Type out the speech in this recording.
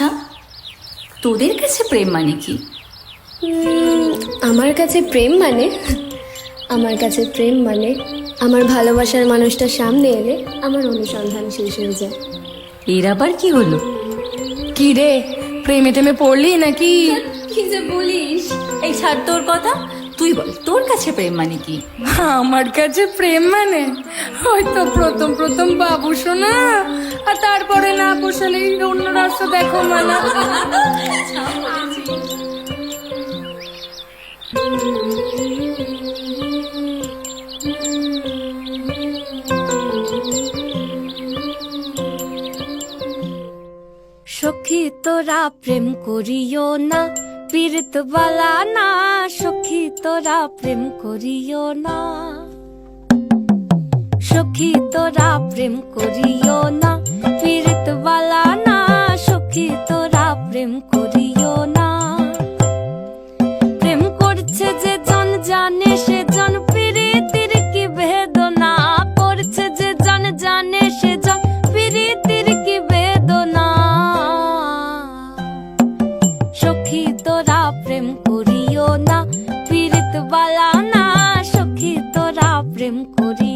আচ্ছা, তোদের কাছে প্রেম মানে কি? আমার কাছে প্রেম মানে আমার ভালোবাসার মানুষটা সামনে এলে আমার অনুসন্ধান শেষ হয়ে যায়। এর আবার কি হলো? কি রে, প্রেমে টেমে পড়লি নাকি? কি যে বলিস! এই ছাড় তোর কথা, তুই বল তোর কাছে প্রেম মানে কি? আমার কাছে প্রেম মানে হয়তো প্রথম প্রথম বাবু শোনা, আর তারপরে না পোষালেই অন্য রাস্তা দেখো মানা। সখী তোরা প্রেম করিও না, পীড়িত বালা না। সখী তোরা প্রেম করিও না, সখী তোরা প্রেম করিও না, পীড়িত বালা না। সখী তোরা প্রেম করিও না। প্রেম করছে যে জন জানে সে জন, পীড়িতির কি বেদনা করছে যে জন জানে সে জন, পীড়িতির কি বেদনা। সখী তোরা প্রেম করিও না, পীড়িত বালা না। সখী তোরা প্রেম করিও